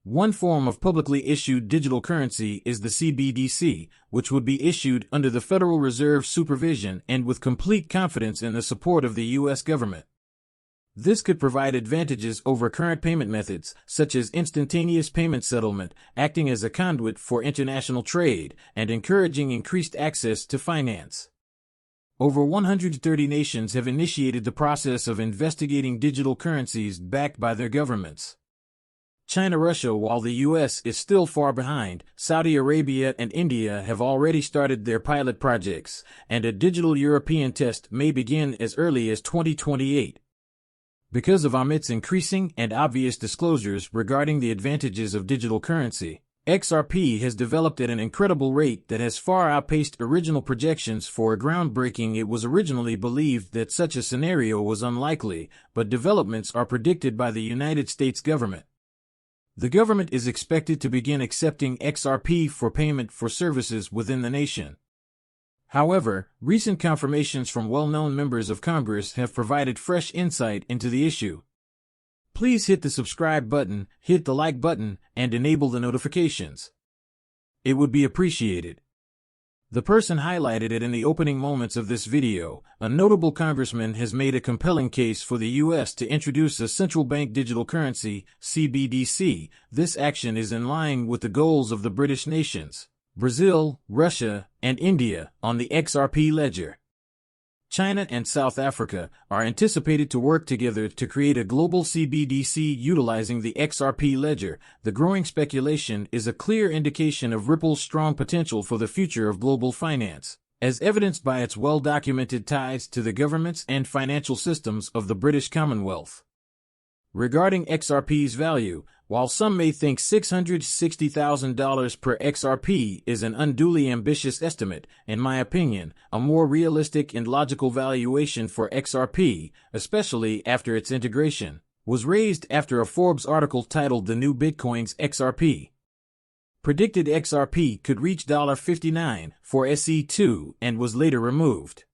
One form of publicly issued digital currency is the CBDC, which would be issued under the Federal Reserve supervision and with complete confidence in the support of the U.S. government. This could provide advantages over current payment methods, such as instantaneous payment settlement, acting as a conduit for international trade, and encouraging increased access to finance. Over 130 nations have initiated the process of investigating digital currencies backed by their governments. China, Russia, while the U.S. is still far behind, Saudi Arabia and India have already started their pilot projects, and a digital European test may begin as early as 2028. Because of Amit's increasing and obvious disclosures regarding the advantages of digital currency, XRP has developed at an incredible rate that has far outpaced original projections. For a groundbreaking, it was originally believed that such a scenario was unlikely, but developments are predicted by the United States government. The government is expected to begin accepting XRP for payment for services within the nation. However, recent confirmations from well-known members of Congress have provided fresh insight into the issue. Please hit the subscribe button, hit the like button, and enable the notifications. It would be appreciated. The person highlighted it in the opening moments of this video, a notable congressman, has made a compelling case for the U.S. to introduce a central bank digital currency, CBDC. This action is in line with the goals of the British nations, Brazil, Russia, and India, on the XRP ledger. China and South Africa are anticipated to work together to create a global CBDC utilizing the XRP ledger. The growing speculation is a clear indication of Ripple's strong potential for the future of global finance, as evidenced by its well-documented ties to the governments and financial systems of the British Commonwealth. Regarding XRP's value, while some may think $660,000 per XRP is an unduly ambitious estimate, in my opinion, a more realistic and logical valuation for XRP, especially after its integration, was raised after a Forbes article titled "The New Bitcoin's XRP" predicted XRP could reach $59 for SE2 and was later removed.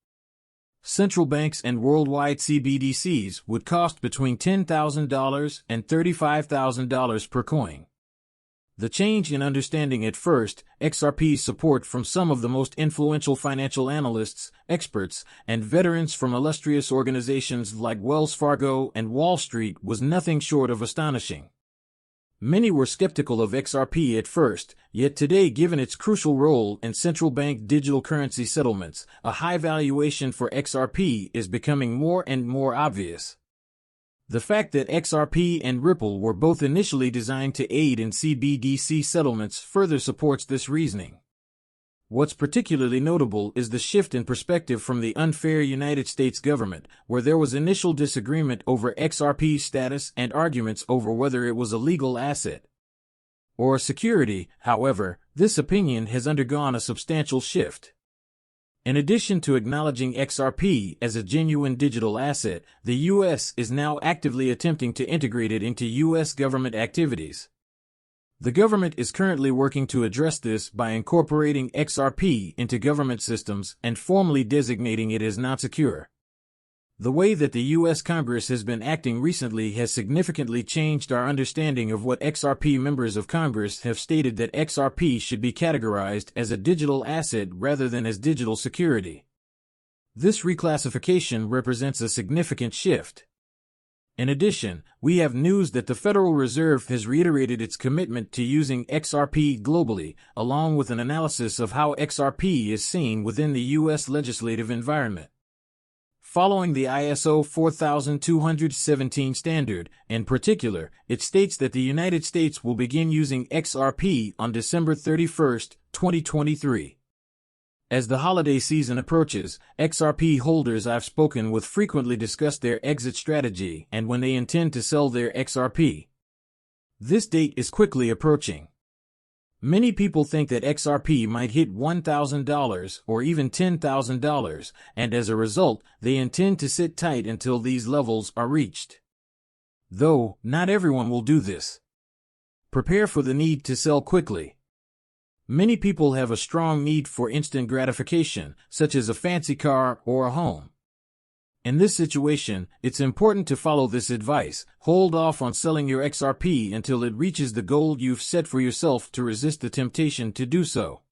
Central banks and worldwide CBDCs would cost between $10,000 and $35,000 per coin. The change in understanding at first, XRP's support from some of the most influential financial analysts, experts, and veterans from illustrious organizations like Wells Fargo and Wall Street was nothing short of astonishing. Many were skeptical of XRP at first, yet today, given its crucial role in central bank digital currency settlements, a high valuation for XRP is becoming more and more obvious. The fact that XRP and Ripple were both initially designed to aid in CBDC settlements further supports this reasoning. What's particularly notable is the shift in perspective from the unfair United States government, where there was initial disagreement over XRP's status and arguments over whether it was a legal asset or a security. However, this opinion has undergone a substantial shift. In addition to acknowledging XRP as a genuine digital asset, the U.S. is now actively attempting to integrate it into U.S. government activities. The government is currently working to address this by incorporating XRP into government systems and formally designating it as not secure. The way that the U.S. Congress has been acting recently has significantly changed our understanding of what XRP. Members of Congress have stated that XRP should be categorized as a digital asset rather than as digital security. This reclassification represents a significant shift. In addition, we have news that the Federal Reserve has reiterated its commitment to using XRP globally, along with an analysis of how XRP is seen within the U.S. legislative environment. Following the ISO 4217 standard, in particular, it states that the United States will begin using XRP on December 31, 2023. As the holiday season approaches, XRP holders I've spoken with frequently discuss their exit strategy and when they intend to sell their XRP. This date is quickly approaching. Many people think that XRP might hit $1,000 or even $10,000, and as a result, they intend to sit tight until these levels are reached. Though, not everyone will do this. Prepare for the need to sell quickly. Many people have a strong need for instant gratification, such as a fancy car or a home. In this situation, it's important to follow this advice. Hold off on selling your XRP until it reaches the goal you've set for yourself to resist the temptation to do so.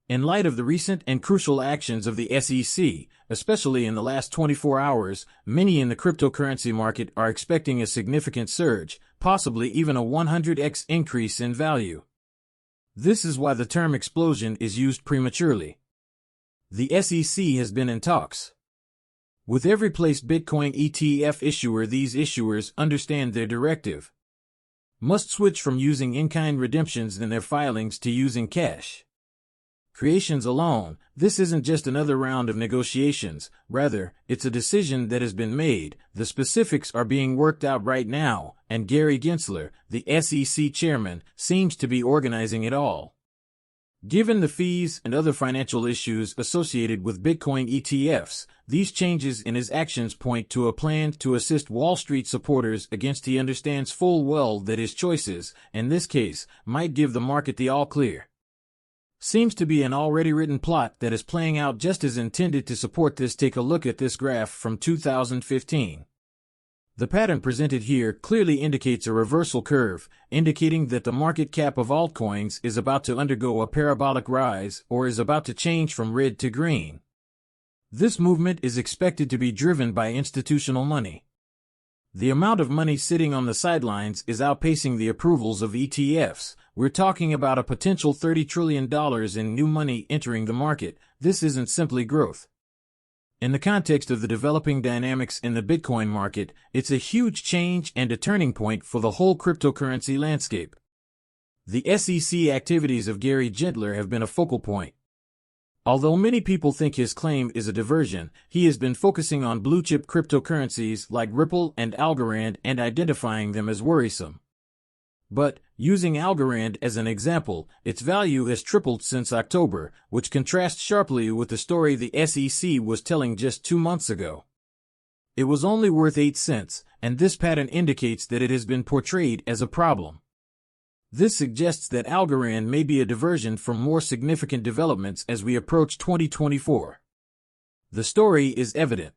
In light of the recent and crucial actions of the SEC, especially in the last 24 hours, many in the cryptocurrency market are expecting a significant surge, possibly even a 100x increase in value. This is why the term explosion is used prematurely. The SEC has been in talks with every placed Bitcoin ETF issuer. These issuers understand their directive must switch from using in-kind redemptions in their filings to using cash creations alone. This isn't just another round of negotiations, rather, it's a decision that has been made. The specifics are being worked out right now, and Gary Gensler, the SEC chairman, seems to be organizing it all. Given the fees and other financial issues associated with Bitcoin ETFs, these changes in his actions point to a plan to assist Wall Street supporters against. He understands full well that his choices, in this case, might give the market the all-clear. Seems to be an already written plot that is playing out just as intended to support this. Take a look at this graph from 2015. The pattern presented here clearly indicates a reversal curve, indicating that the market cap of altcoins is about to undergo a parabolic rise or is about to change from red to green. This movement is expected to be driven by institutional money. The amount of money sitting on the sidelines is outpacing the approvals of ETFs. We're talking about a potential $30 trillion in new money entering the market. This isn't simply growth. In the context of the developing dynamics in the Bitcoin market, it's a huge change and a turning point for the whole cryptocurrency landscape. The SEC activities of Gary Gensler have been a focal point. Although many people think his claim is a diversion, he has been focusing on blue-chip cryptocurrencies like Ripple and Algorand and identifying them as worrisome. But, using Algorand as an example, its value has tripled since October, which contrasts sharply with the story the SEC was telling just 2 months ago. It was only worth 8 cents, and this pattern indicates that it has been portrayed as a problem. This suggests that Algorand may be a diversion from more significant developments as we approach 2024. The story is evident.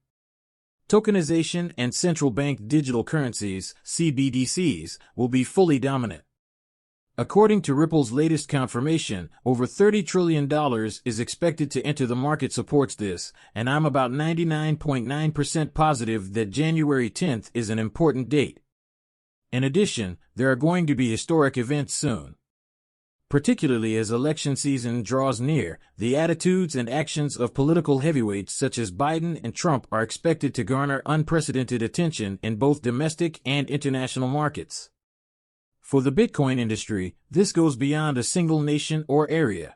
Tokenization and central bank digital currencies, CBDCs, will be fully dominant. According to Ripple's latest confirmation, over $30 trillion is expected to enter the market supports this, and I'm about 99.9% positive that January 10th is an important date. In addition, there are going to be historic events soon. Particularly as election season draws near, the attitudes and actions of political heavyweights such as Biden and Trump are expected to garner unprecedented attention in both domestic and international markets. For the Bitcoin industry, this goes beyond a single nation or area.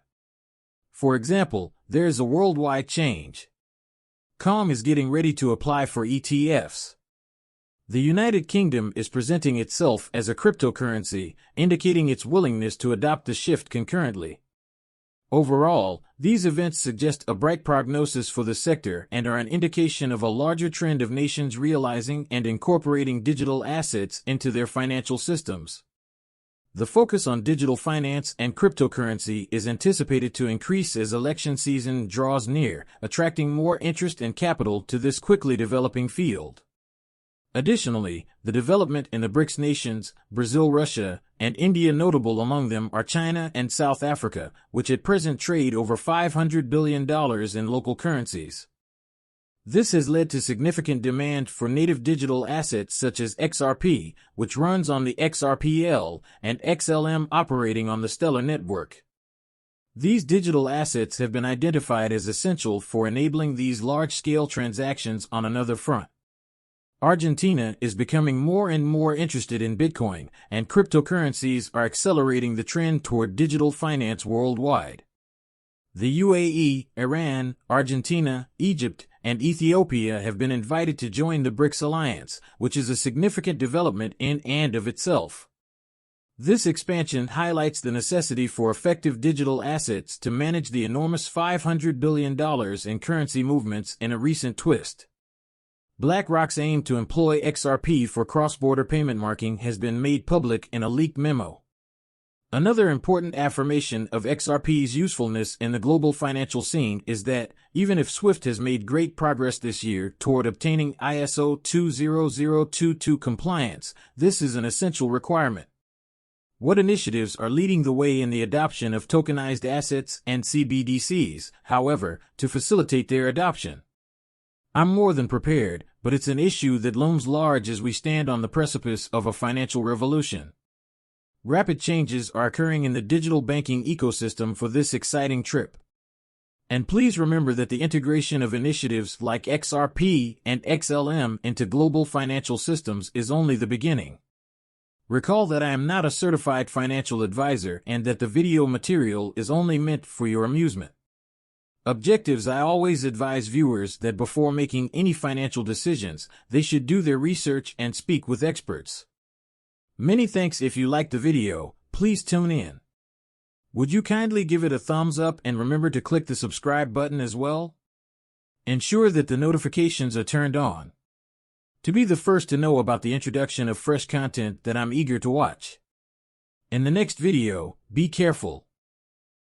For example, there is a worldwide change. COM is getting ready to apply for ETFs. The United Kingdom is presenting itself as a cryptocurrency, indicating its willingness to adopt the shift concurrently. Overall, these events suggest a bright prognosis for the sector and are an indication of a larger trend of nations realizing and incorporating digital assets into their financial systems. The focus on digital finance and cryptocurrency is anticipated to increase as election season draws near, attracting more interest and capital to this quickly developing field. Additionally, the development in the BRICS nations, Brazil, Russia, and India, notable among them are China and South Africa, which at present trade over $500 billion in local currencies. This has led to significant demand for native digital assets such as XRP, which runs on the XRPL, and XLM operating on the Stellar network. These digital assets have been identified as essential for enabling these large-scale transactions. On another front, Argentina is becoming more and more interested in Bitcoin, and cryptocurrencies are accelerating the trend toward digital finance worldwide. The UAE, Iran, Argentina, Egypt, and Ethiopia have been invited to join the BRICS alliance, which is a significant development in and of itself. This expansion highlights the necessity for effective digital assets to manage the enormous $500 billion in currency movements in a recent twist. BlackRock's aim to employ XRP for cross-border payment marking has been made public in a leaked memo. Another important affirmation of XRP's usefulness in the global financial scene is that, even if SWIFT has made great progress this year toward obtaining ISO 20022 compliance, this is an essential requirement. What initiatives are leading the way in the adoption of tokenized assets and CBDCs, however, to facilitate their adoption? I'm more than prepared, but it's an issue that looms large as we stand on the precipice of a financial revolution. Rapid changes are occurring in the digital banking ecosystem for this exciting trip. And please remember that the integration of initiatives like XRP and XLM into global financial systems is only the beginning. Recall that I am not a certified financial advisor and that the video material is only meant for your amusement. Objectives: I always advise viewers that before making any financial decisions, they should do their research and speak with experts. Many thanks. If you liked the video, please tune in. Would you kindly give it a thumbs up and remember to click the subscribe button as well? Ensure that the notifications are turned on to be the first to know about the introduction of fresh content that I'm eager to watch. In the next video, be careful.